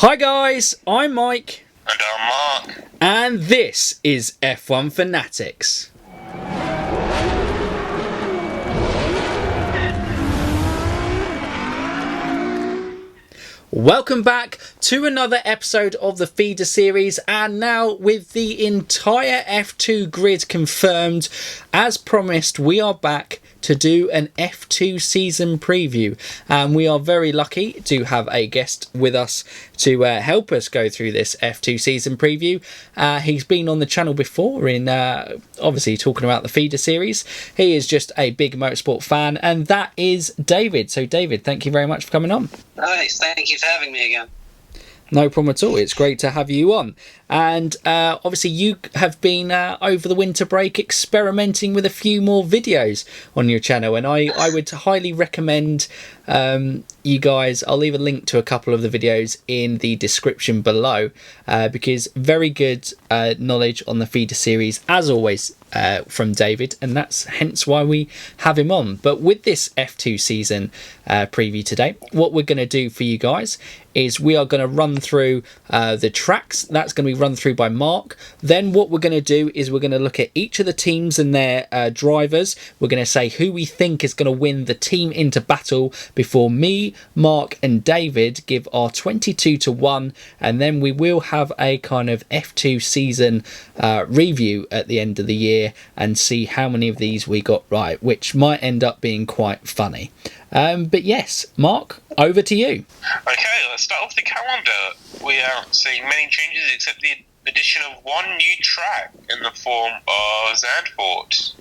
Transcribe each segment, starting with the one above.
Hi guys, I'm Mike. And I'm Mark. And this is F1 Fanatics. Welcome back to another episode of the Feeder Series, and now with the entire F2 grid confirmed, as promised, we are back to do an F2 season preview, and we are very lucky to have a guest with us to help us go through this F2 season preview. He's been on the channel before in obviously talking about the Feeder Series. He is just a big motorsport fan, and that is David. So David, thank you very much for coming on. Nice, thank you for having me again. No problem at all. It's great to have you on. And obviously you have been over the winter break experimenting with a few more videos on your channel, and I would highly recommend you guys. I'll leave a link to a couple of the videos in the description below because very good knowledge on the Feeder Series as always from David, and that's hence why we have him on. But with this F2 season preview today, what we're going to do for you guys is we are going to run through the tracks. That's going to be run through by Mark. Then what we're going to do is we're going to look at each of the teams and their drivers. We're going to say who we think is going to win the team into battle before me, Mark and David give our 22-1, and then we will have a kind of F2 season review at the end of the year and see how many of these we got right, which might end up being quite funny. But yes, Mark, over to you. Okay, let's start off the calendar. We aren't seeing many changes except the addition of one new track in the form of Zandvoort.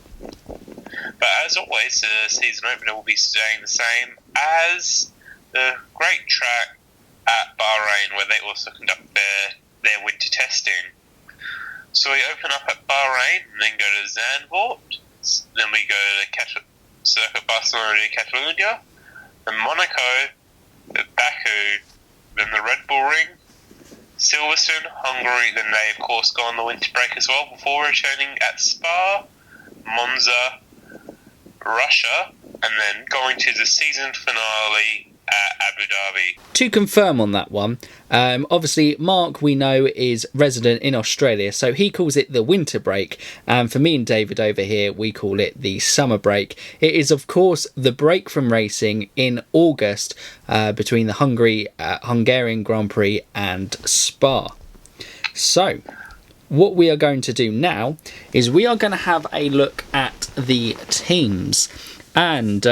But as always, the season opener will be staying the same as the great track at Bahrain, where they also conduct their winter testing. So we open up at Bahrain, and then go to Zandvoort, then we go to Circuit Barcelona de Catalunya, then Monaco, then Baku, then the Red Bull Ring, Silverstone, Hungary, then they of course go on the winter break as well before returning at Spa, Monza, Russia, and then going to the season finale at Abu Dhabi. To confirm on that one, obviously Mark we know is resident in Australia, so he calls it the winter break, and for me and David over here we call it the summer break. It is of course the break from racing in August between the Hungarian Grand Prix and Spa. So what we are going to do now is we are going to have a look at the teams, and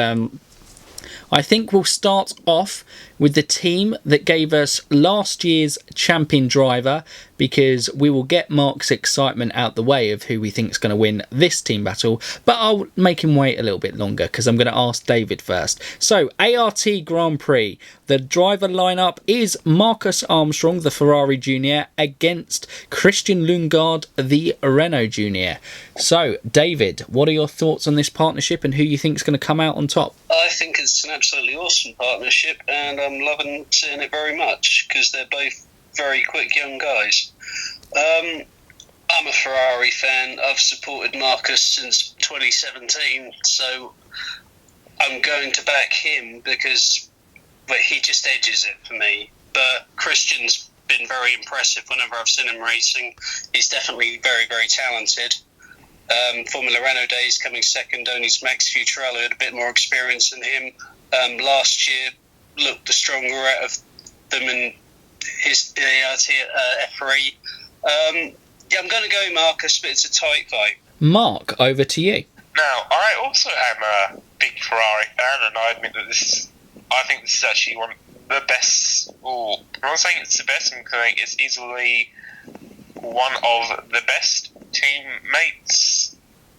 I think we'll start off with the team that gave us last year's champion driver, because we will get Mark's excitement out the way of who we think is going to win this team battle, but I'll make him wait a little bit longer because I'm going to ask David first. So ART Grand Prix, the driver lineup is Marcus Armstrong, the Ferrari Junior, against Christian Lundgaard, the Renault Junior. So David, what are your thoughts on this partnership and who you think is going to come out on top? I think it's an absolutely awesome partnership, and I'm loving seeing it very much because they're both very quick young guys. I'm a Ferrari fan. I've supported Marcus since 2017, so I'm going to back him because he just edges it for me. But Christian's been very impressive whenever I've seen him racing. He's definitely very, very talented. Formula Renault days coming second, only Max Futrello had a bit more experience than him. Last year looked the stronger out of them in his ART F3. Yeah, I'm going to go Marcus, but it's a tight fight. Mark, over to you. Now, I also am a big Ferrari fan, and I admit that I think this is actually one of the best. I'm not saying it's the best, I'm saying it's easily one of the best teammates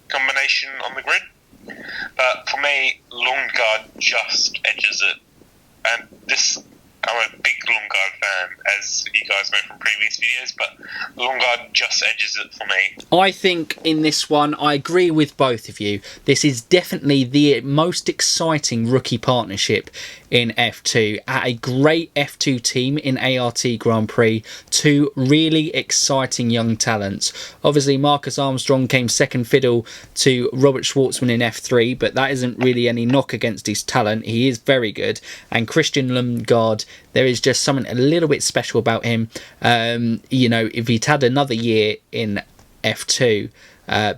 combination on the grid. But for me, Lundgaard just edges it. And I'm a big Lundgaard fan, as you guys know from previous videos, but Lundgaard just edges it for me. I think in this one, I agree with both of you. This is definitely the most exciting rookie partnership in F2 at a great F2 team in ART Grand Prix. Two really exciting young talents. Obviously, Marcus Armstrong came second fiddle to Robert Schwartzman in F3, but that isn't really any knock against his talent. He is very good. And Christian Lundgaard, there is just something a little bit special about him. You know, if he'd had another year in F2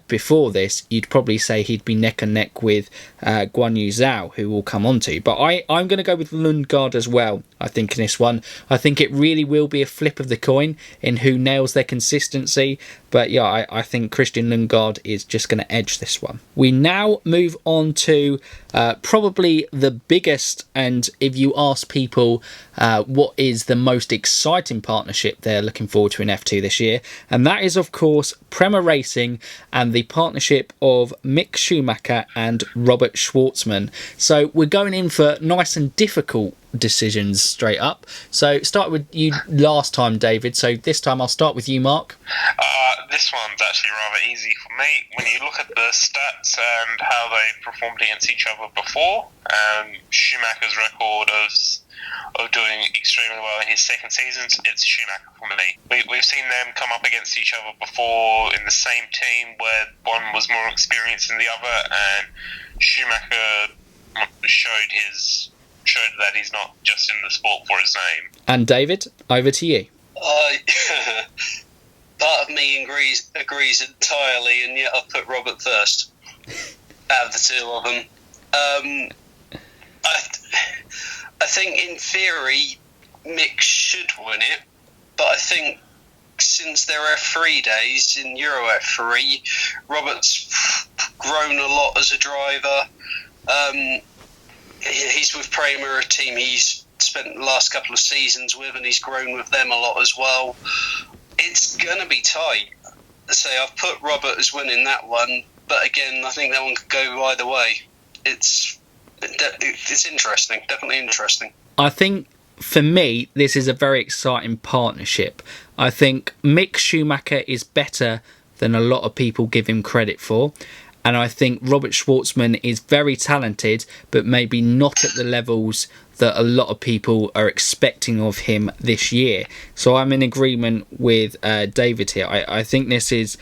before this, you'd probably say he'd be neck and neck with Guan Yu Zhao, who we'll come on to. But I'm going to go with Lundgaard as well, I think, in this one. I think it really will be a flip of the coin in who nails their consistency. But yeah, I think Christian Lundgaard is just going to edge this one. We now move on to probably the biggest, and if you ask people what is the most exciting partnership they're looking forward to in F2 this year, and that is, of course, Prema Racing and the partnership of Mick Schumacher and Robert Schwartzman. So we're going in for nice and difficult decisions straight up. So start with you last time, David. So this time I'll start with you, Mark. This one's actually rather easy for me. When you look at the stats and how they performed against each other before, Schumacher's record of doing extremely well in his second season, it's Schumacher for me. We've seen them come up against each other before in the same team where one was more experienced than the other, and Schumacher showed that he's not just in the sport for his name. And David, over to you. Part of me agrees entirely, and yet I've put Robert first out of the two of them. I think in theory Mick should win it, but I think since there are F3 days in Euro F3, Robert's grown a lot as a driver. He's with Prema, a team he's spent the last couple of seasons with, and he's grown with them a lot as well. It's going to be tight. So I've put Robert as winning that one, but again, I think that one could go either way. It's interesting, definitely interesting. I think for me, this is a very exciting partnership. I think Mick Schumacher is better than a lot of people give him credit for. And I think Robert Schwartzman is very talented, but maybe not at the levels that a lot of people are expecting of him this year. So I'm in agreement with David here. I think this is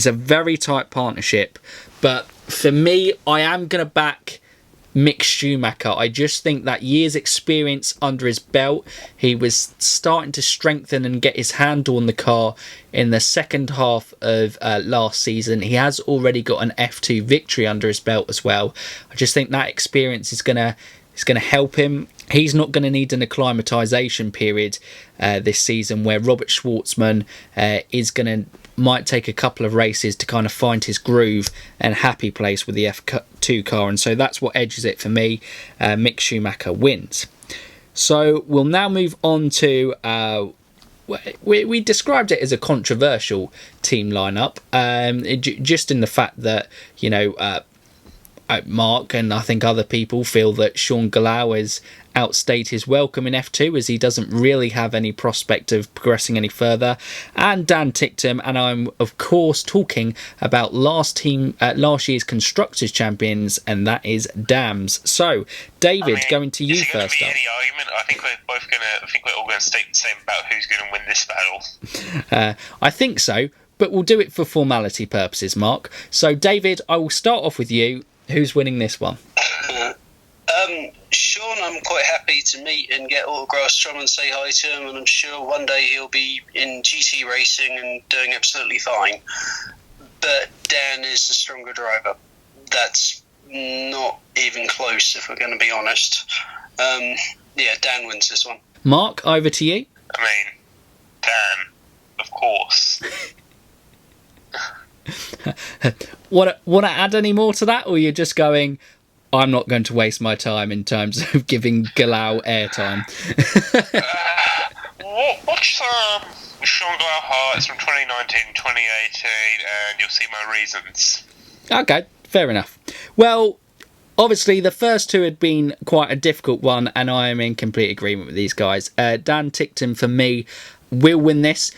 a very tight partnership. But for me, I am going to back Mick Schumacher. I just think that year's experience under his belt, he was starting to strengthen and get his handle on the car in the second half of last season. He has already got an F2 victory under his belt as well. I just think that experience is going to help him. He's not going to need an acclimatization period this season, where Robert Schwartzman might take a couple of races to kind of find his groove and happy place with the F2 car. And so that's what edges it for me. Mick Schumacher wins. So we'll now move on to we described it as a controversial team lineup, just in the fact that, you know, Mark and I think other people feel that Sean Gallau has outstayed his welcome in F2, as he doesn't really have any prospect of progressing any further. And Dan Ticktum, and I'm of course talking about last year's Constructors Champions, and that is Dams. So, David, going to you first. Any argument? I think we're all going to state the same about who's going to win this battle. I think so, but we'll do it for formality purposes, Mark. So, David, I will start off with you. Who's winning this one? Sean, I'm quite happy to meet and get autographs from and say hi to him, and I'm sure one day he'll be in GT racing and doing absolutely fine. But Dan is the stronger driver. That's not even close, if we're going to be honest. Yeah, Dan wins this one. Mark, over to you. I mean, Dan, of course. Want to add any more to that, or you're just going, I'm not going to waste my time in terms of giving Gallau airtime? Watch Sean Gallau highlights from 2019, 2018, and you'll see my reasons. Okay, fair enough. Well, obviously the first two had been quite a difficult one, and I am in complete agreement with these guys. Dan Ticktum, for me, will win this,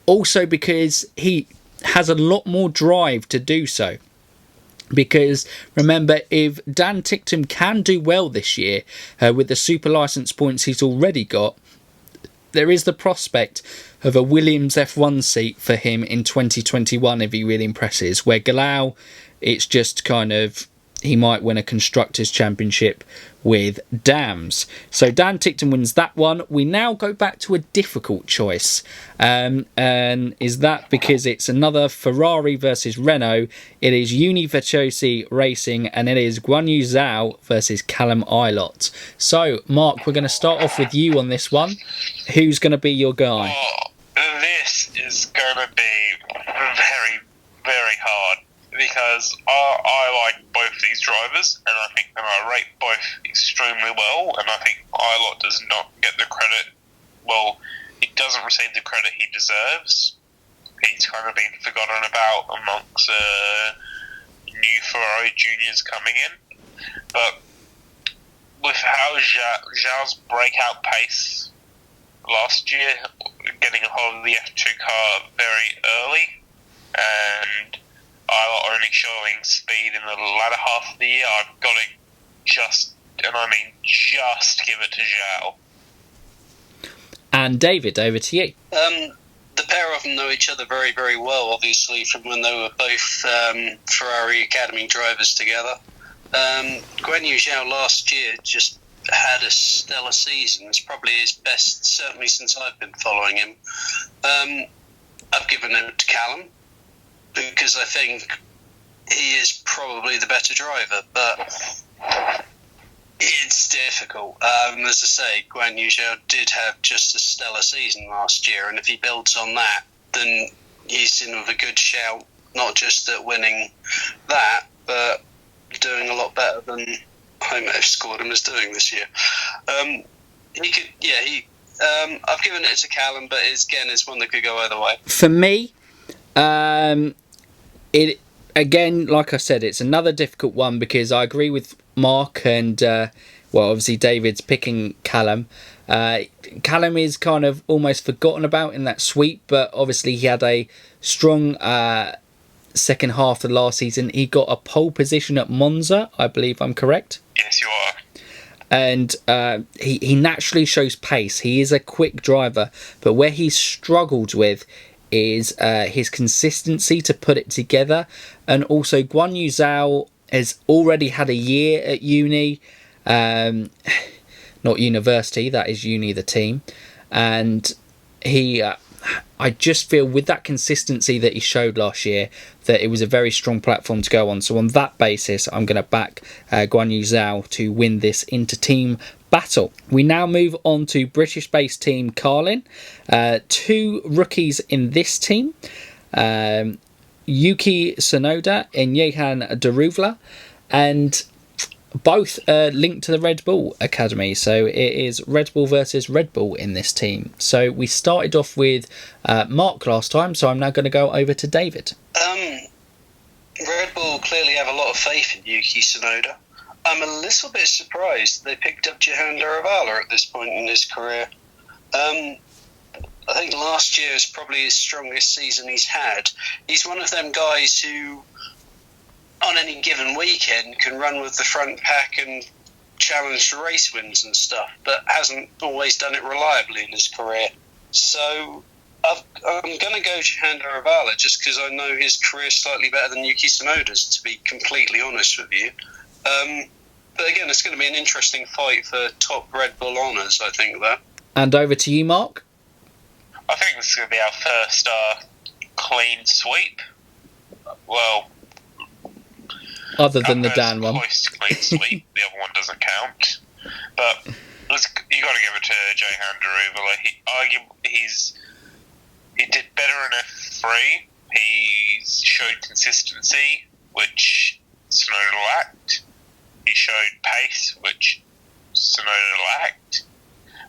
also because he has a lot more drive to do so. Because remember, if Dan Ticktum can do well this year with the super license points he's already got, there is the prospect of a Williams F1 seat for him in 2021 if he really impresses. Where Galau, it's just kind of, he might win a Constructors' Championship with Dams. So Dan Ticktum wins that one. We now go back to a difficult choice. And is that because it's another Ferrari versus Renault? It is UNI-Virtuosi Racing, and it is Guan Yu Zhao versus Callum Ilott. So, Mark, we're going to start off with you on this one. Who's going to be your guy? This is going to be very, very hard. Because I like both these drivers, and I rate both extremely well, and I think Ilott does not get the credit. Well, he doesn't receive the credit he deserves. He's kind of been forgotten about amongst new Ferrari juniors coming in. But with how Zhao's breakout pace last year, getting a hold of the F2 car very early, and only showing speed in the latter half of the year, I've got to just give it to Zhao. And David, over to you. The pair of them know each other very, very well, obviously, from when they were both Ferrari Academy drivers together. Guan Yu Zhao last year just had a stellar season. It's probably his best, certainly since I've been following him. I've given it to Callum, because I think he is probably the better driver, but it's difficult. As I say, Guan Yu Zhao did have just a stellar season last year, and if he builds on that, then he's in with a good shout, not just at winning that, but doing a lot better than I may have scored him as doing this year. I've given it to Callum, but it's one that could go either way. For me, it again, like I said, it's another difficult one because I agree with Mark and obviously David's picking Callum. Callum is kind of almost forgotten about in that sweep, but obviously he had a strong second half of the last season. He got a pole position at Monza, I believe I'm correct. Yes, you are. And he naturally shows pace. He is a quick driver, but where he's struggled with is his consistency to put it together. And also Guan Yu Zhao has already had a year at uni, not university, that is uni the team, and he I just feel with that consistency that he showed last year that it was a very strong platform to go on. So on that basis, I'm going to back Guan Yu Zhao to win this inter-team battle. We now move on to British-based team Carlin. Two rookies in this team, Yuki Tsunoda and Johan Daruvla, and both linked to the Red Bull Academy. So it is Red Bull versus Red Bull in this team. So we started off with Mark last time, so I'm now going to go over to David. Red Bull clearly have a lot of faith in Yuki Tsunoda. I'm a little bit surprised they picked up Johan Daruvla at this point in his career. I think last year is probably his strongest season he's had. He's one of them guys who, on any given weekend, can run with the front pack and challenge for race wins and stuff, but hasn't always done it reliably in his career. So I'm going to go Johan Daruvla just because I know his career slightly better than Yuki Tsunoda's, to be completely honest with you. But again, it's going to be an interesting fight for top Red Bull honours, I think, that. And over to you, Mark. I think this is going to be our first clean sweep. Well, other than the Dan one. Close to clean sweep. The other one doesn't count. But you got to give it to Johan Daruvla. He did better in F3. He showed consistency, which Tsunoda lacked. He showed pace, which Tsunoda lacked.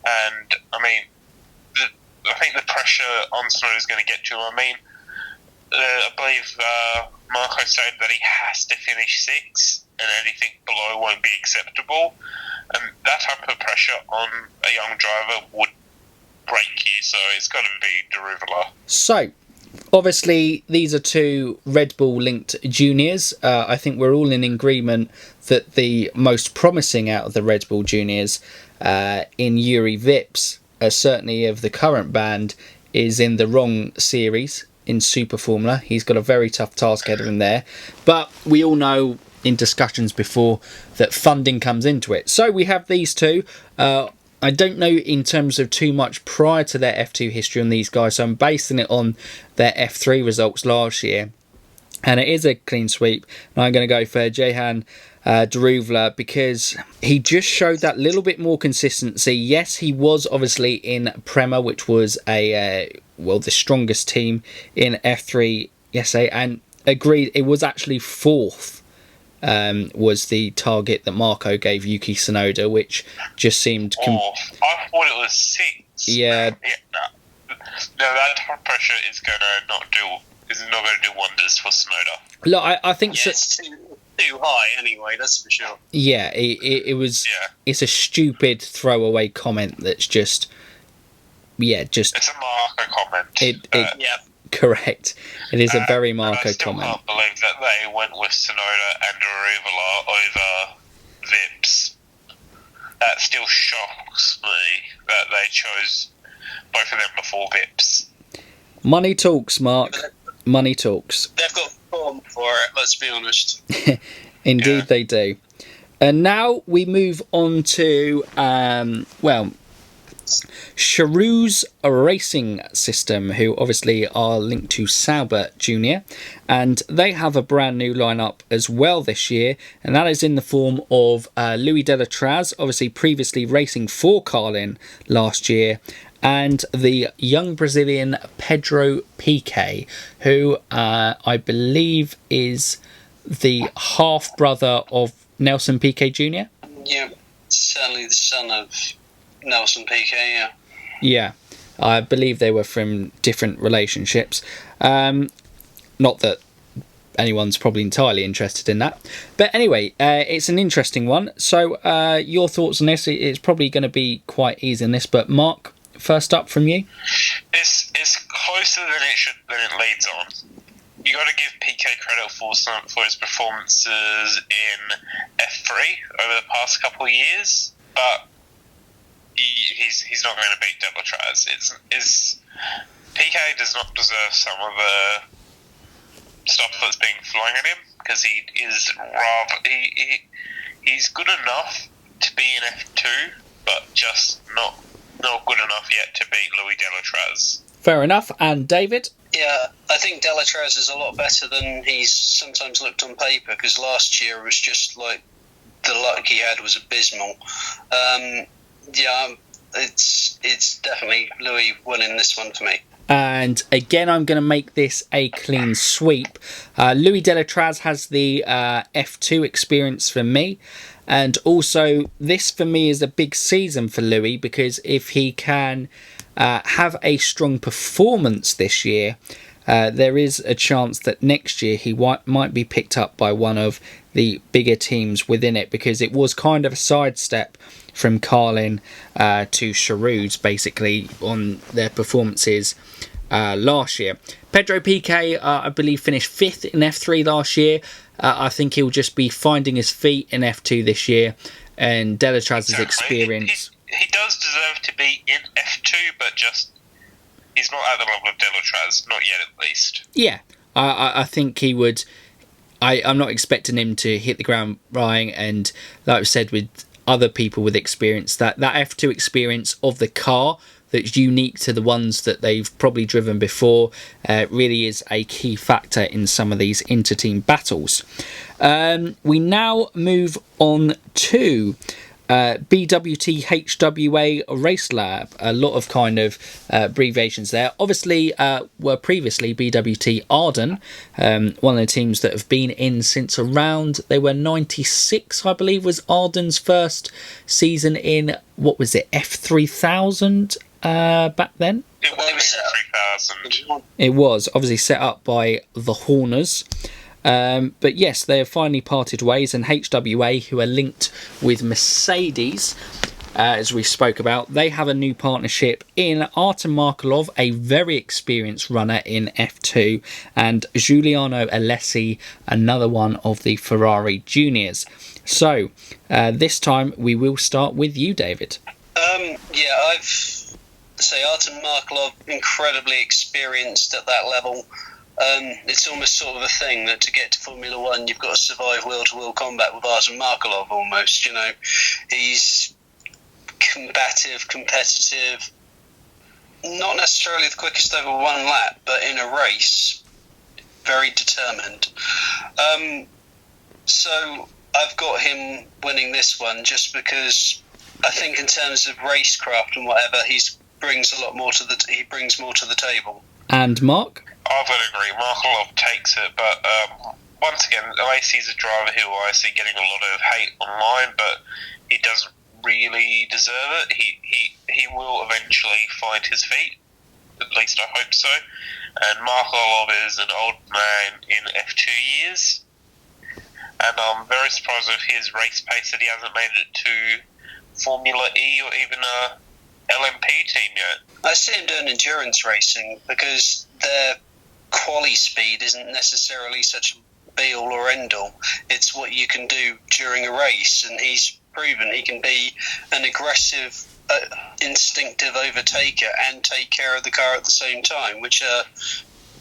And, I think the pressure on Tsunoda is going to get to him. I believe Marco said that he has to finish 6, and anything below won't be acceptable. And that type of pressure on a young driver would break you, so it's got to be Daruvla. So, Obviously, these are two Red Bull linked juniors. I think we're all in agreement that the most promising out of the Red Bull juniors in Yuri Vips, certainly of the current band, is in the wrong series in Super Formula. He's got a very tough task ahead of him there. But we all know in discussions before that funding comes into it. So we have these two. I don't know in terms of too much prior to their F2 history on these guys, so I'm basing it on their F3 results last year. And it is a clean sweep. And I'm going to go for Jehan Daruvla because he just showed that little bit more consistency. Yes, he was obviously in Prema, which was the strongest team in F3 yesterday, and agreed it was actually fourth. Was the target that Marco gave Yuki Tsunoda, which just seemed... I thought it was 6. Yeah. No, that top pressure is not going to do wonders for Tsunoda. Look, I think... Yeah, it's too high anyway, that's for sure. Yeah, it was... Yeah. It's a stupid throwaway comment that's just... Yeah, just... It's a Marco comment. Yeah. Correct. It is a very Marco I still comment. can't believe that they went with Tsunoda and Daruvla over Vips. That still shocks me that they chose both of them before Vips. Money talks, Mark. Money talks. They've got form for it, let's be honest. Indeed, they do. And now we move on to, Charouz Racing System, who obviously are linked to Sauber Junior, and they have a brand new lineup as well this year, and that is in the form of Louis Delatraz, obviously previously racing for Carlin last year, and the young Brazilian Pedro Piquet, who I believe is the half brother of Nelson Piquet Jr. Yeah, certainly the son of Nelson Piquet, yeah. Yeah, I believe they were from different relationships. Not that anyone's probably entirely interested in that. But anyway, it's an interesting one. So your thoughts on this? It's probably going to be quite easy on this, but Mark, first up from you. It's closer than it leads on. You got to give Piquet credit for his performances in F3 over the past couple of years, but he's not going to beat Delatraz. Piquet does not deserve some of the stuff that's being flung at him because he's good enough to be in F2, but just not good enough yet to beat Louis Delatraz. Fair enough. And David? Yeah, I think Delatraz is a lot better than he's sometimes looked on paper, because last year was just like the luck he had was abysmal. Yeah, it's definitely Louis winning this one for me. And again, I'm going to make this a clean sweep. Louis Delatraz has the F2 experience for me. And also, this for me is a big season for Louis, because if he can have a strong performance this year, there is a chance that next year he might be picked up by one of the bigger teams within it, because it was kind of a sidestep from Carlin to Charouz, basically, on their performances last year. Pedro Piquet, I believe, finished 5th in F3 last year. I think he'll just be finding his feet in F2 this year, and Delatraz's experience... He does deserve to be in F2, but just he's not at the level of Delatraz, not yet at least. Yeah, I think he would... I'm not expecting him to hit the ground running, and like I've said with other people with experience, that F2 experience of the car that's unique to the ones that they've probably driven before really is a key factor in some of these inter-team battles. We now move on to BWT HWA Racelab. A lot of kind of abbreviations there. Obviously were previously BWT Arden, one of the teams that have been in since around, they were 96, I believe, was Arden's first season in, what was it, F3000 back then? It was F3000. It was obviously set up by the Horners. But yes, they have finally parted ways, and HWA, who are linked with Mercedes, as we spoke about, they have a new partnership in Artem Markelov, a very experienced runner in F2, and Giuliano Alessi, another one of the Ferrari juniors. So, this time we will start with you, David. Artem Markelov, incredibly experienced at that level. It's almost sort of a thing that to get to Formula One, you've got to survive wheel-to-wheel combat with Artem Markelov almost, you know. He's combative, competitive, not necessarily the quickest over one lap, but in a race, very determined. So I've got him winning this one just because I think in terms of racecraft and whatever, he brings more to the table. And Mark? I would agree. Markelov takes it, but once again, Alessi's a driver who I see getting a lot of hate online, but he doesn't really deserve it. He will eventually find his feet. At least I hope so. And Markelov is an old man in F2 years, and I'm very surprised with his race pace that he hasn't made it to Formula E or even a LMP team yet. I see him doing endurance racing because their quali speed isn't necessarily such a be-all or end-all. It's what you can do during a race, and he's proven he can be an aggressive, instinctive overtaker and take care of the car at the same time, which are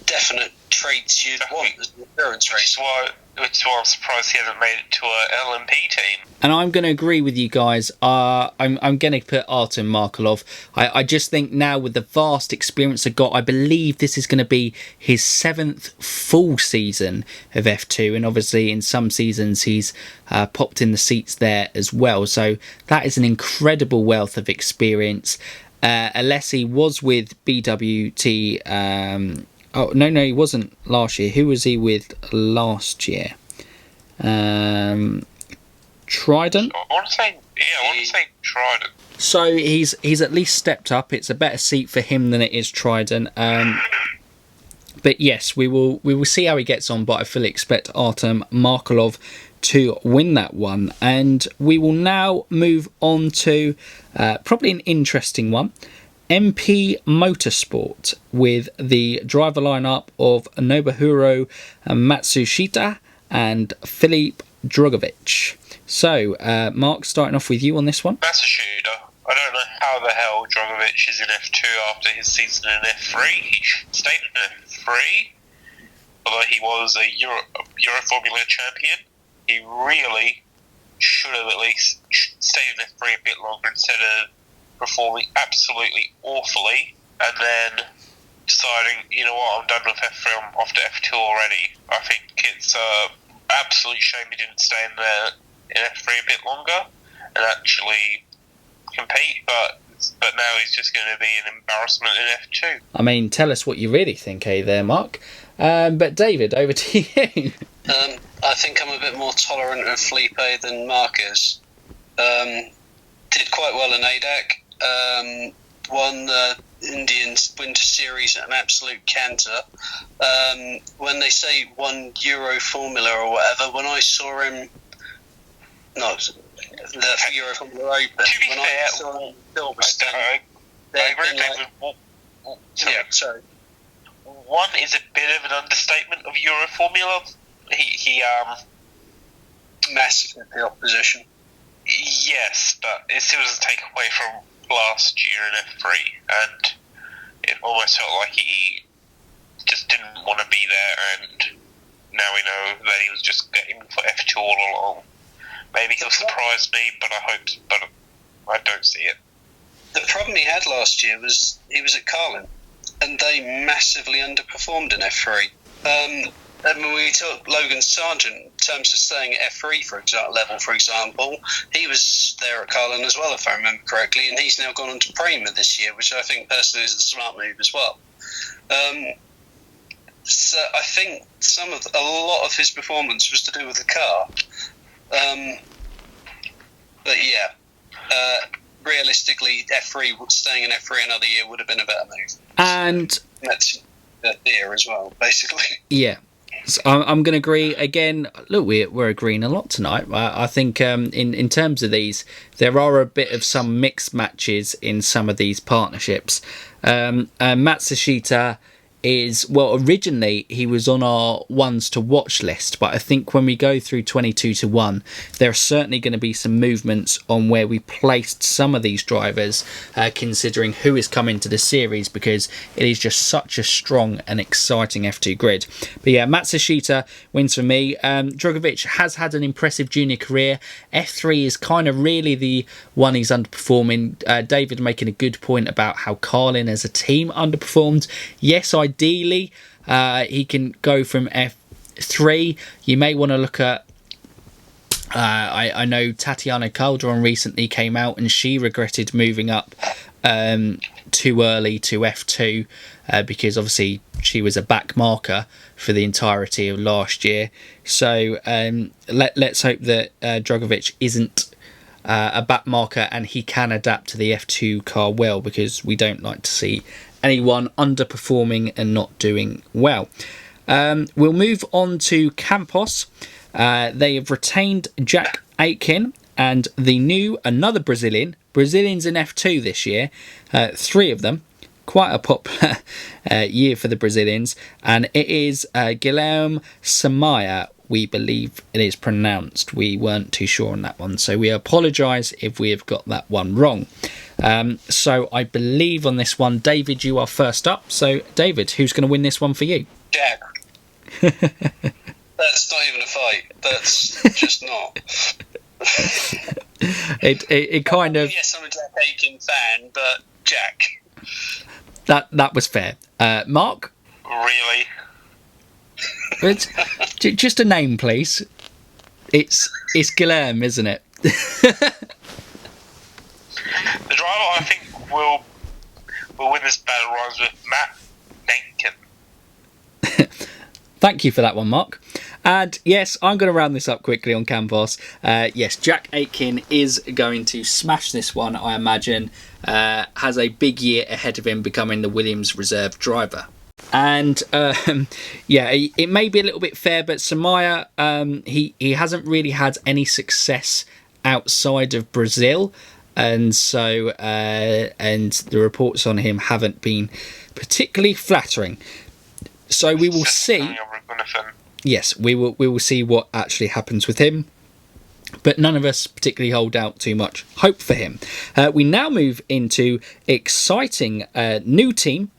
definite traits you'd want as an endurance race. Which is why I'm surprised he hasn't made it to a LMP team. And I'm going to agree with you guys. I'm going to put Artem Markelov. I just think now with the vast experience I've got, I believe this is going to be his 7th full season of F2. And obviously in some seasons he's popped in the seats there as well. So that is an incredible wealth of experience. Alessi was with BWT... Oh, no, he wasn't last year. Who was he with last year? Trident? I want to say Trident. So he's at least stepped up. It's a better seat for him than it is Trident. But yes, we will see how he gets on, but I fully expect Artem Markelov to win that one. And we will now move on to probably an interesting one. MP Motorsport with the driver lineup of Nobuhiro Matsushita and Filip Drogovic. So, Mark, starting off with you on this one. Matsushita, I don't know how the hell Drogovic is in F2 after his season in F3. He stayed in F3, although he was a Euro Formula champion. He really should have at least stayed in F3 a bit longer instead of performing absolutely awfully and then deciding, you know what, I'm done with F3, I'm off to F2 already. I think it's an absolute shame he didn't stay in there in F3 a bit longer and actually compete, but now he's just going to be an embarrassment in F2. I mean, tell us what you really think, there, Mark. But David, over to you. I think I'm a bit more tolerant of Felipe than Mark is. Did quite well in ADAC. Won the Indian Winter Series at an absolute canter. When they say won Euro Formula or whatever, when I saw him, the Euro Formula Open, to be when fair, I saw him in Silverstone, I agree with one is a bit of an understatement of Euro Formula. He massacred the opposition. Yes, but it still doesn't take away from last year in F3, and it almost felt like he just didn't want to be there, and now we know that he was just getting for F2 all along. Maybe he'll surprise me, but I don't see it. The problem he had last year was he was at Carlin, and they massively underperformed in F3. And when we took Logan Sargent in terms of staying at F3 for example, he was there at Carlin as well, if I remember correctly, and he's now gone on to Prema this year, which I think personally is a smart move as well. So I think a lot of his performance was to do with the car. But yeah, realistically, staying in F3 another year would have been a better move. And that's the year as well, basically. Yeah. So I'm going to agree again. Look, we're agreeing a lot tonight. I think in terms of these, there are a bit of some mixed matches in some of these partnerships. Matsushita is, well, originally he was on our ones to watch list, but I think when we go through 22 to 1, there are certainly going to be some movements on where we placed some of these drivers, considering who is coming to the series, because it is just such a strong and exciting F2 grid. But yeah, Matsushita wins for me. Drogovic has had an impressive junior career. F3 is kind of really the one he's underperforming. David making a good point about how Carlin as a team underperformed. Yes, ideally, he can go from F3. You may want to look at... I know Tatiana Calderon recently came out and she regretted moving up too early to F2 because obviously she was a back marker for the entirety of last year. So let's hope that Drogovic isn't a back marker and he can adapt to the F2 car well, because we don't like to see anyone underperforming and not doing well. We'll move on to Campos. They have retained Jack Aitken and another Brazilians in F2 this year, 3 of them. Quite a popular year for the Brazilians, and it is Guilherme Samaya, we believe it is pronounced. We weren't too sure on that one, so we apologise if we have got that one wrong. So I believe on this one, David, you are first up. So David, who's going to win this one for you? Jack. That's not even a fight. That's just not. It kind of... Yes, I'm a Jack Aitken fan, but Jack. That was fair. Mark? Really? Just a name, please. It's Guilherme, isn't it? The driver I think will win this battle rhymes with Matt Denkin. Thank you for that one, Mark. And yes, I'm going to round this up quickly on Campos. Yes, Jack Aitken is going to smash this one, I imagine. Has a big year ahead of him becoming the Williams reserve driver. And yeah, it may be a little bit fair, but Samaya, he hasn't really had any success outside of Brazil, and so and the reports on him haven't been particularly flattering. So we will see. Yes, we will see what actually happens with him. But none of us particularly hold out too much hope for him. We now move into exciting new team.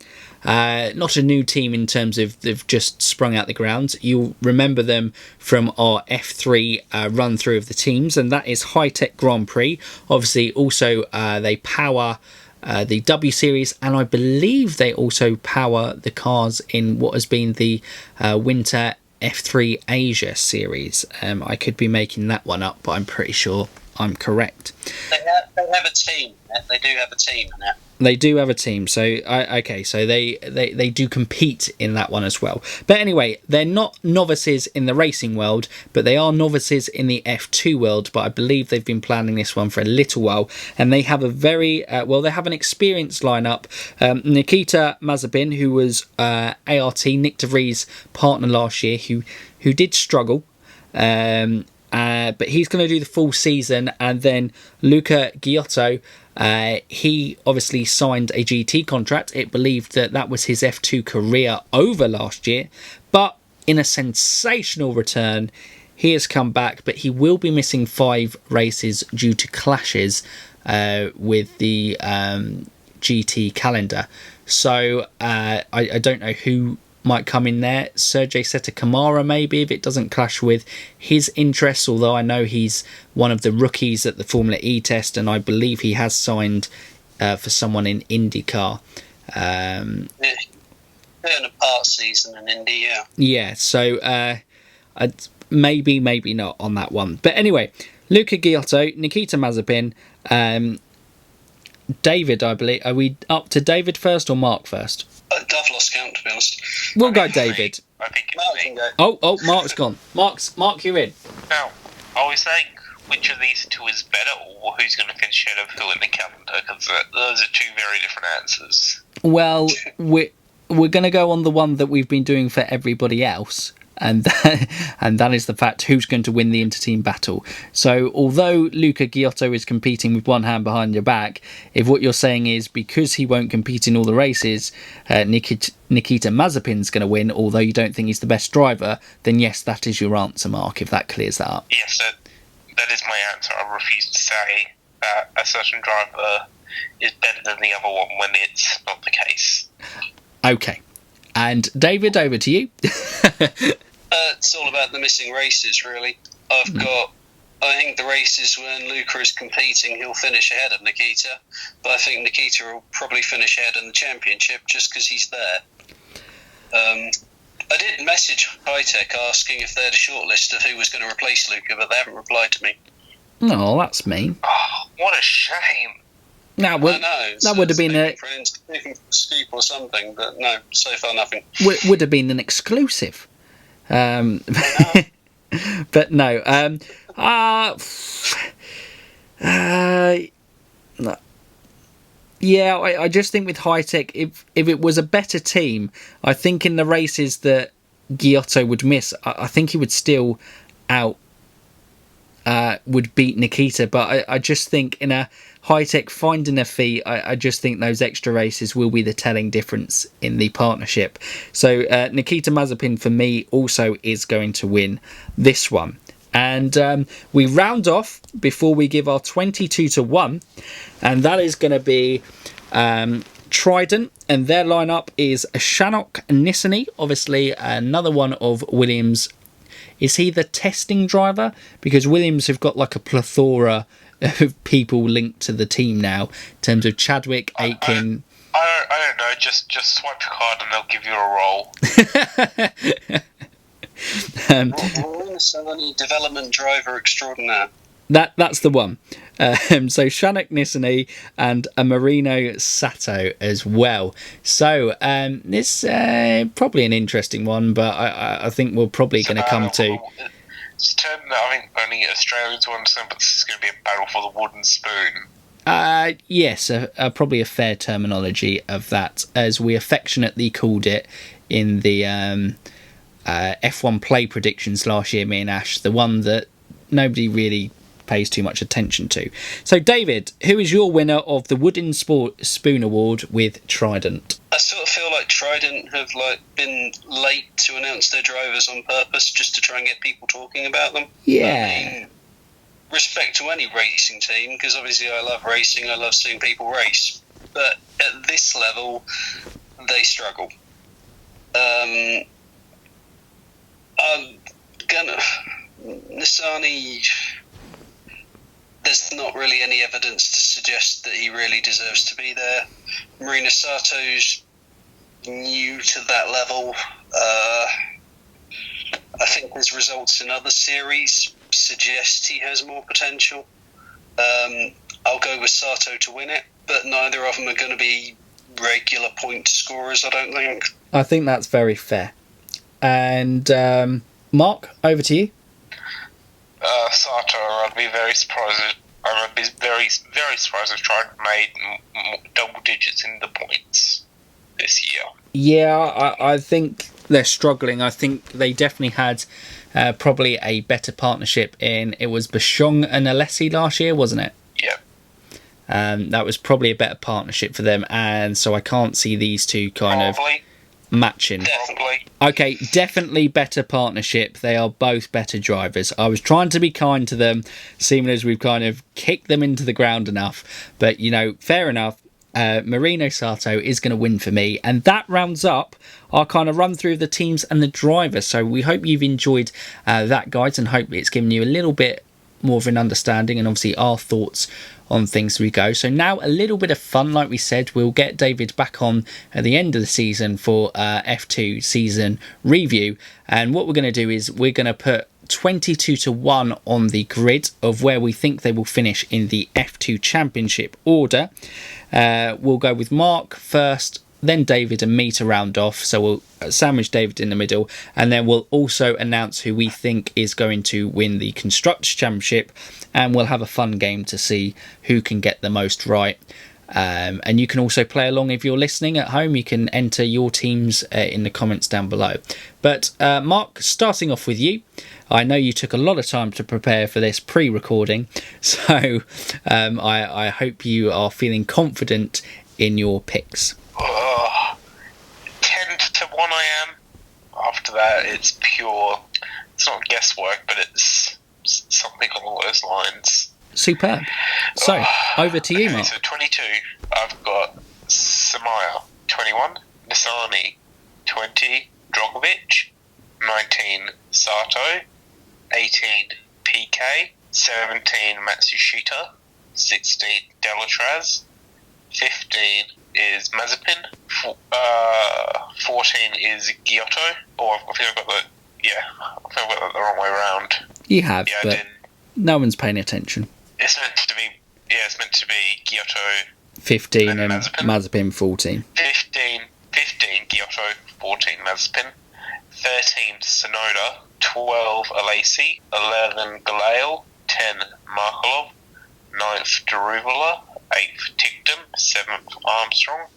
Not a new team in terms of they've just sprung out the ground. You'll remember them from our F3 run through of the teams, and that is Hitech Grand Prix. Obviously, also they power the W Series, and I believe they also power the cars in what has been the Winter F3 Asia Series. I could be making that one up, but I'm pretty sure I'm correct. They have a team. They do have a team in it. They do have a team, so okay, so they do compete in that one as well. But anyway, they're not novices in the racing world, but they are novices in the F2 world. But I believe they've been planning this one for a little while, and they have a very they have an experienced lineup. Nikita Mazepin, who was ART Nick de Vries' partner last year, who did struggle. But he's going to do the full season, and then Luca Giotto. He obviously signed a GT contract. It believed that was his F2 career over last year, but in a sensational return, he has come back, but he will be missing 5 races due to clashes with the GT calendar. So I don't know who might come in there. Sergei Seta Kamara maybe, if it doesn't clash with his interests, although I know he's one of the rookies at the Formula E test, and I believe he has signed for someone in IndyCar. In a part season in Indy, yeah. Yeah, so maybe not on that one. But anyway, Luca Giotto, Nikita Mazepin, David, I believe. Are we up to David first or Mark first? I've lost count, to be honest. We'll go David. I think Mark can go. Oh, Mark's gone. Mark, you're in. Now, I was saying which of these two is better, or who's going to finish ahead of who in the calendar, because those are 2 very different answers. Well, we're going to go on the one that we've been doing for everybody else, and that is the fact who's going to win the interteam battle. So although Luca Giotto is competing with one hand behind your back, if what you're saying is because he won't compete in all the races, Nikita Mazepin's going to win, although you don't think he's the best driver, then yes, that is your answer, Mark, if that clears that up. Yes, that is my answer. I refuse to say that a certain driver is better than the other one when it's not the case. Okay. And David, over to you. It's all about the missing races, really. I think the races when Luca is competing, he'll finish ahead of Nikita. But I think Nikita will probably finish ahead in the championship just because he's there. I did message Hitech asking if they had a short list of who was going to replace Luca, but they haven't replied to me. Oh, that's mean. Oh, what a shame. That would have been a scoop or something, but no, so far nothing. Would have been an exclusive. But no. Yeah, I just think with Hitech, if it was a better team, I think in the races that Giotto would miss, I think he would still would beat Nikita. But I just think in a Hitech finding their feet, I just think those extra races will be the telling difference in the partnership. So Nikita Mazepin for me also is going to win this one. And we round off before we give our 22-1, and that is going to be Trident, and their lineup is Charouz Racing, obviously another one of Williams. Is he the testing driver? Because Williams have got like a plethora of people linked to the team now in terms of Chadwick, Aitken. I don't know. Just swipe your card and they'll give you a role. Development driver extraordinaire. That's the one. So Charouz Racing and a Marino Sato as well. So this probably an interesting one, but I think we're probably going to come to. It's a term that I think only Australians will understand, but this is going to be a battle for the wooden spoon. Yes, probably a fair terminology of that, as we affectionately called it in the F1 play predictions last year, me and Ash, the one that nobody really pays too much attention to. So David, who is your winner of the Wooden Spoon Award with Trident? I sort of feel like Trident have been late to announce their drivers on purpose just to try and get people talking about them. Yeah. I mean, respect to any racing team, because obviously I love racing, I love seeing people race, but at this level they struggle. Nissany, there's not really any evidence to suggest that he really deserves to be there. Marino Sato's new to that level. I think his results in other series suggest he has more potential. I'll go with Sato to win it, but neither of them are going to be regular point scorers, I don't think. I think that's very fair. And Mark, over to you. Sato, I'd be very surprised. I'd be very, very surprised if Trident made double digits in the points this year. Yeah, I think they're struggling. I think they definitely had probably a better partnership in, it was Bashong and Alessi last year, wasn't it? Yeah. That was probably a better partnership for them, and so I can't see these two kind of matching. Definitely. Okay, definitely better partnership. They are both better drivers. I was trying to be kind to them, seeing as we've kind of kicked them into the ground enough. But, you know, fair enough. Marino Sato is going to win for me. And that rounds up our kind of run through the teams and the drivers. So we hope you've enjoyed that, guys, and hope it's given you a little bit more of an understanding and obviously our thoughts on things as we go. So now a little bit of fun, like we said. We'll get David back on at the end of the season for F2 season review, and what we're going to do is we're going to put 22-1 on the grid of where we think they will finish in the F2 championship order. We'll go with Mark first, then David and me to round off, so we'll sandwich David in the middle, and then we'll also announce who we think is going to win the Constructors' Championship, and we'll have a fun game to see who can get the most right. And you can also play along if you're listening at home. You can enter your teams in the comments down below. But Mark, starting off with you, I know you took a lot of time to prepare for this pre-recording, so I hope you are feeling confident in your picks. 10 to 1 I am. After that, it's not guesswork, but it's something along those lines. Superb. So, over to you, Mark. So 22, I've got Samaya. 21, Nisani. 20, Drogovic. 19, Sato. 18, PK. 17, Matsushita. 16, Delatraz. 15 is Mazepin. 14 is Giotto. I think I've got that the wrong way around. You have, but no one's paying attention. It's meant to be Giotto 15 and Mazepin 14. 15 Giotto, 14 Mazepin. 13 Sonoda, 12 Alesi, 11 Galale, 10 Markelov, 9th Daruvula, 8th Tictum, 7th Armstrong,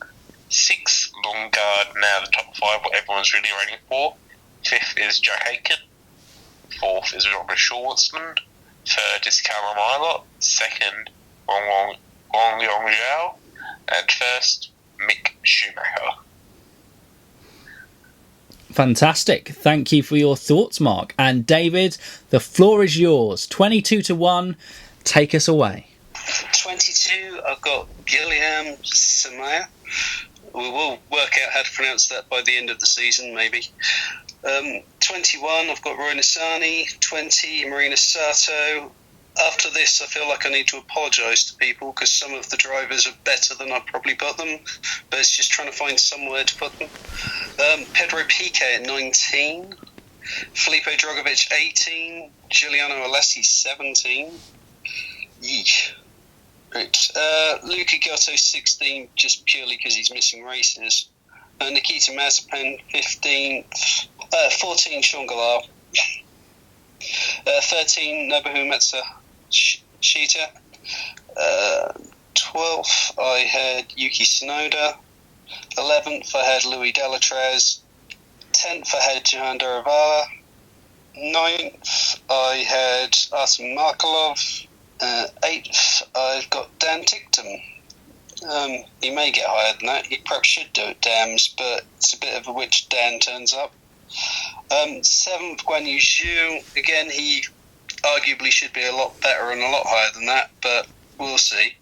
6th Lundgaard, now the top 5, what everyone's really waiting for. 5th is Johaken, 4th is Robert Schwartzman, 3rd is Callum Ilott, 2nd Wong Yong Zhao, and 1st Mick Schumacher. Fantastic. Thank you for your thoughts, Mark. And David, the floor is yours. 22 to 1. Take us away. 22, I've got Guillaume Samaya. We will work out how to pronounce that by the end of the season, maybe. 21, I've got Roy Nissany. 20, Marina Sato. After this, I feel like I need to apologise to people because some of the drivers are better than I probably put them, but it's just trying to find somewhere to put them. Pedro Piquet at 19. Felipe Drogovic 18. Giuliano Alessi 17. Yeesh. Right. Luca Giotto 16, just purely because he's missing races. Nikita Mazepin 15. 14, Sean Galal. 13, Nobuo Matsushita. 12th, I had Yuki Tsunoda. 11th, I had Louis Delatraz. 10th, I had Johan Daravala. 9th, I had Artem Markelov. 8th, I've got Dan Ticktum. He may get higher than that. He perhaps should do it Dams, but it's a bit of a which Dan turns up. 7th, Guan Yu Zhu. Again, he arguably should be a lot better and a lot higher than that, but we'll see.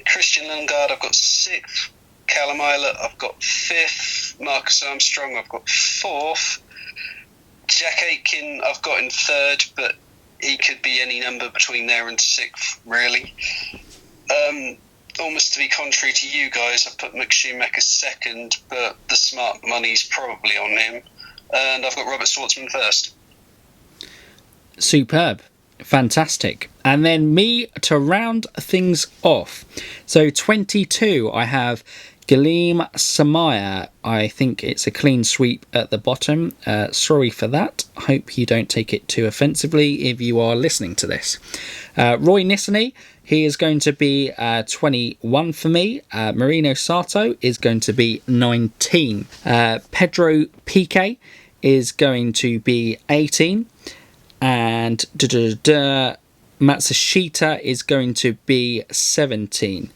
Christian Lundgaard, I've got 6th. Callum Ilott, I've got 5th. Marcus Armstrong, I've got 4th. Jack Aitken, I've got in 3rd, but he could be any number between there and 6th, really. Almost to be contrary to you guys, I've put Mick Schumacher 2nd, but the smart money's probably on him. And I've got Robert Schwartzman 1st. Superb. Fantastic. And then me to round things off. So 22, I have Guillaume Samaya. I think it's a clean sweep at the bottom. Sorry for that. Hope you don't take it too offensively if you are listening to this. Roy Nissany, he is going to be 21 for me. Marino Sato is going to be 19. Pedro Piquet is going to be 18. And Matsushita is going to be 17.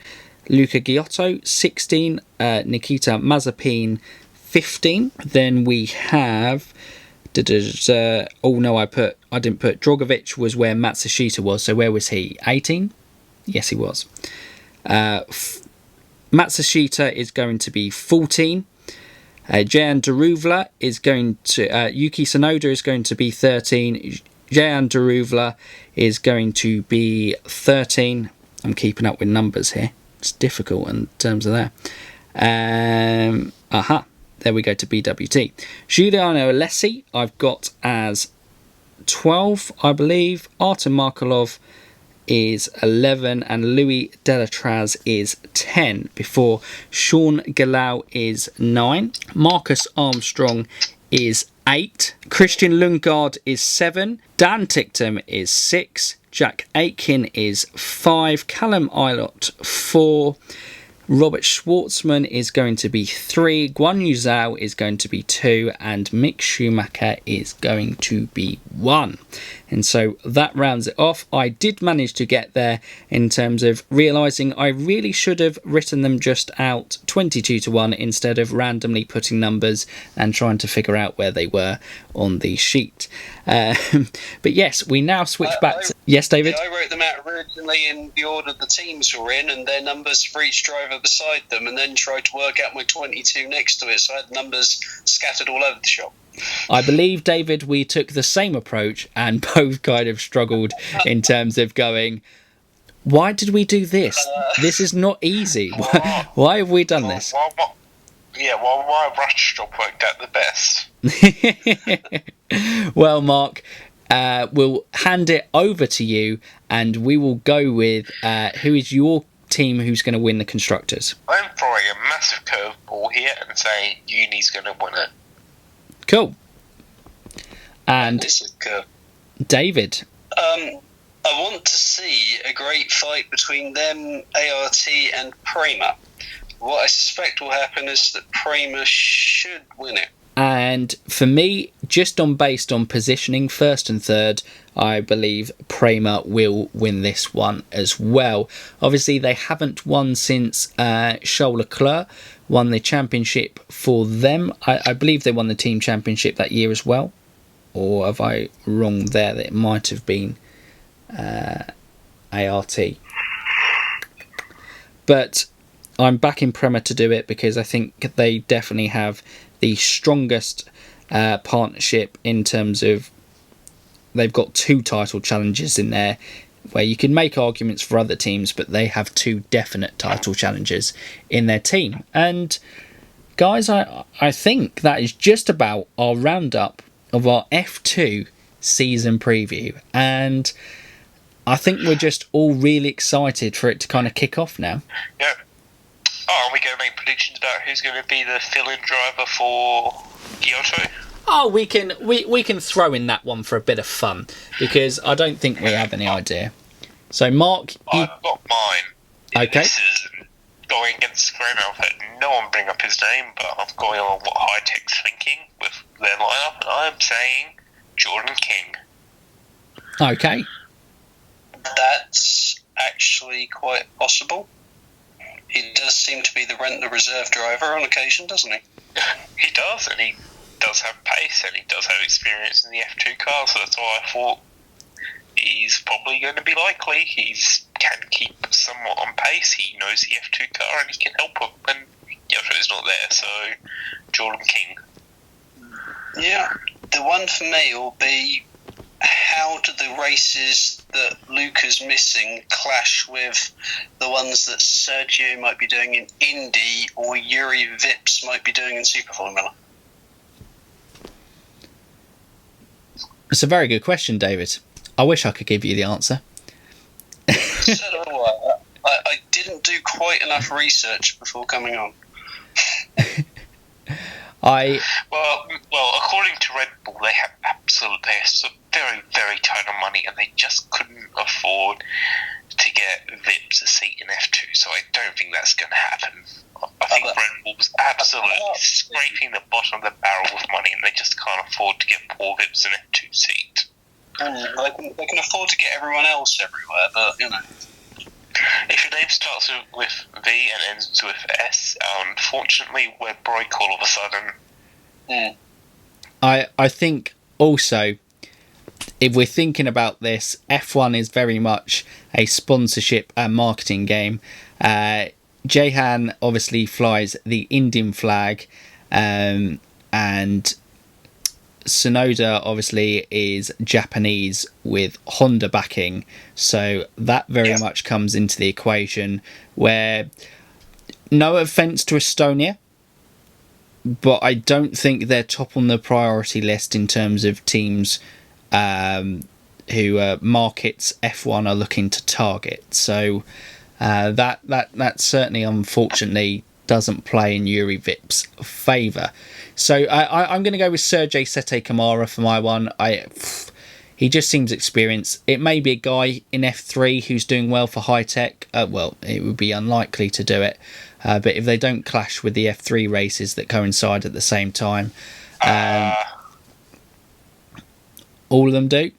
Luca Giotto 16. Nikita Mazepin 15. Then we have oh no, I didn't put Drogovic was where Matsushita was. So where was he? 18? Yes, he was. Matsushita is going to be 14. Jehan Daruvla is going to... Yuki Tsunoda is going to be 13. Jehan Daruvla is going to be 13. I'm keeping up with numbers here. It's difficult in terms of that. There we go to BWT. Giuliano Alessi I've got as 12, I believe. Artem Markelov is 11 and Louis Delatraz is 10 before Sean Galal is 9. Marcus Armstrong is 8. Christian Lundgaard is 7. Dan Ticktum is 6. Jack Aitken is 5, Callum Eilert 4, Robert Schwartzman is going to be 3, Guan Yu Zhao is going to be 2, and Mick Schumacher is going to be 1. And so that rounds it off. I did manage to get there in terms of realising I really should have written them just out 22 to 1 instead of randomly putting numbers and trying to figure out where they were on the sheet. But yes, we now switch back to... Yes, David? I wrote them out originally in the order the teams were in and their numbers for each driver beside them, and then tried to work out my 22 next to it, so I had numbers scattered all over the shop. I believe, David, we took the same approach and both kind of struggled in terms of going, why did we do this? This is not easy. Why have we done this? Why rush job worked out the best? Well, Mark, we'll hand it over to you and we will go with who is your team who's going to win the Constructors. I'm throwing a massive curveball here and saying Uni's going to win it. Cool. And David? I want to see a great fight between them, ART and Prema. What I suspect will happen is that Prema should win it. And for me, just based on positioning, first and third, I believe Prema will win this one as well. Obviously, they haven't won since Charles Leclerc won the championship for them. I believe they won the team championship that year as well. Or have I wrong there that it might have been ART? But I'm backing Prema to do it because I think they definitely have the strongest partnership in terms of they've got 2 title challenges in there where you can make arguments for other teams, but they have 2 definite title challenges in their team. And guys, I think that is just about our roundup of our F2 season preview. And I think we're just all really excited for it to kind of kick off now. Yeah. Oh, are we going to make predictions about who's going to be the fill-in driver for Kyoto? Oh, we can throw in that one for a bit of fun because I don't think we have any idea. So, Mark, I've got mine. Okay. This is going against Graham. I've had no one bring up his name, but I'm going on what Hitech's thinking with their lineup, and I'm saying Jordan King. Okay. That's actually quite possible. He does seem to be the reserve driver on occasion, doesn't he? He does, and he does have pace, and he does have experience in the F2 car, so that's why I thought he's probably going to be likely. He can keep somewhat on pace, he knows the F2 car, and he can help him when Kyoto's not there, so Jordan King. Yeah, the one for me will be, how do the races that Luca's missing clash with the ones that Sergio might be doing in Indy or Yuri Vips might be doing in Super Formula? It's a very good question, David. I wish I could give you the answer. So do I didn't do quite enough research before coming on. Well, according to Red Bull, they're so very, very tight on money, and they just couldn't afford to get Vips a seat in F2. So I don't think that's going to happen. I think Red Bull's absolutely scraping the bottom of the barrel with money, and they just can't afford to get poor Vips an F2 seat. They can afford to get everyone else everywhere, but you know. If your name starts with V and ends with S, unfortunately, we're broke all of a sudden. I think also, if we're thinking about this, F1 is very much a sponsorship and marketing game. Jehan obviously flies the Indian flag, and Tsunoda obviously is Japanese with Honda backing, so that very much comes into the equation, where, no offence to Estonia, but I don't think they're top on the priority list in terms of teams who markets F1 are looking to target. So that certainly, unfortunately, doesn't play in Yuri Vip's favour. So I'm going to go with Sergei Sete Kamara for my one. he just seems experienced. It may be a guy in F3 who's doing well for Hitech. Well, it would be unlikely to do it. But if they don't clash with the F3 races that coincide at the same time, all of them do?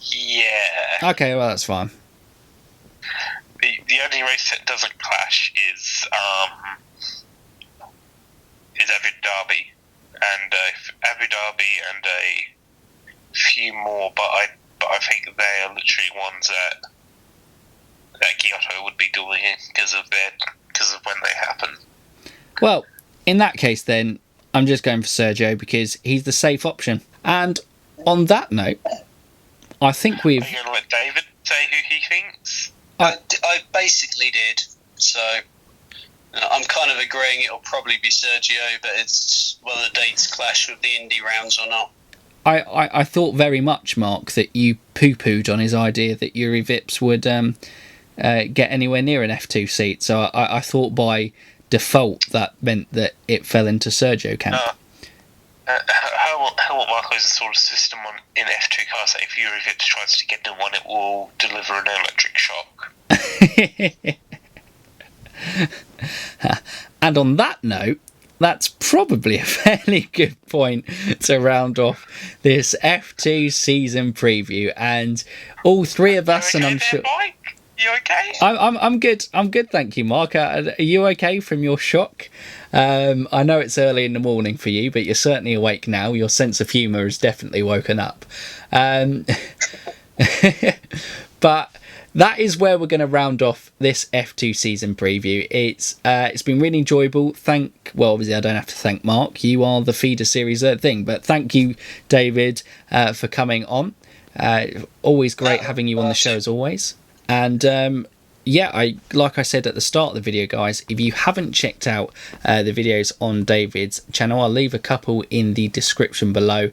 Yeah. Okay, well, that's fine. The only race that doesn't clash is Abu Dhabi, and Abu Dhabi and a few more, but I think they are literally ones that Giotto would be doing because of when they happen. Well, in that case, then I'm just going for Sergio because he's the safe option. And on that note, I think we've. Are you going to let David say who he thinks? I basically did, so I'm kind of agreeing it'll probably be Sergio, but it's whether the dates clash with the Indy rounds or not. I thought very much, Mark, that you poo-pooed on his idea that Yuri Vips would get anywhere near an F2 seat, so I thought by default that meant that it fell into Sergio camp. Helmut Marko is a sort of system in F2 cars that if Yuri Vips tries to get in one, it will deliver an electric shock. And on that note, that's probably a fairly good point to round off this F2 season preview. And all three of us, and I'm sure. Mike? You okay? I'm good. I'm good, thank you, Mark. Are you okay from your shock? I know it's early in the morning for you, but you're certainly awake now. Your sense of humour has definitely woken up. But that is where we're going to round off this F2 season preview. It's been really enjoyable. Well, obviously I don't have to thank Mark. You are the feeder series thing, but thank you, David, for coming on. Always great having you on the show as always. And yeah, like I said at the start of the video, guys, if you haven't checked out the videos on David's channel, I'll leave a couple in the description below.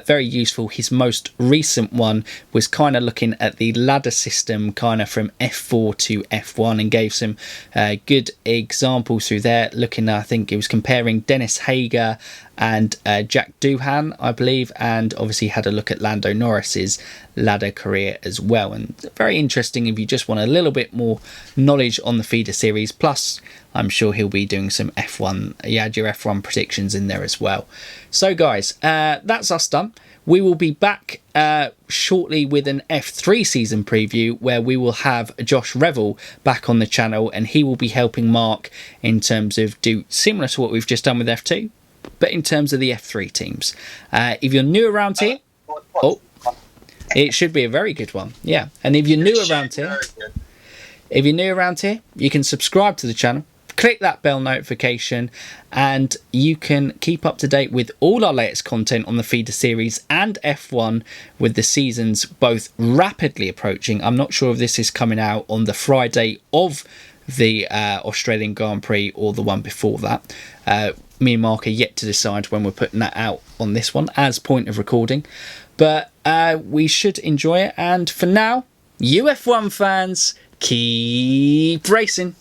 Very useful. His most recent one was kind of looking at the ladder system kind of from F4 to F1 and gave some good examples through there. Looking, I think it was comparing Dennis Hager and Jack Doohan, I believe, and obviously had a look at Lando Norris's ladder career as well. And very interesting if you just want a little bit more knowledge on the feeder series. Plus, I'm sure he'll be doing some F1, you had your F1 predictions in there as well. So guys, that's us done. We will be back shortly with an F3 season preview where we will have Josh Revel back on the channel, and he will be helping Mark in terms of do similar to what we've just done with F2, but in terms of the F3 teams. If you're new around here, it should be a very good one. Yeah, and if you're new around here, you can subscribe to the channel, click that bell notification, and you can keep up to date with all our latest content on the feeder series and F1 with the seasons both rapidly approaching. I'm not sure if this is coming out on the Friday of the Australian Grand Prix or the one before that. Me and Mark are yet to decide when we're putting that out on this one as point of recording, but we should enjoy it. And for now, UF1 fans, keep racing.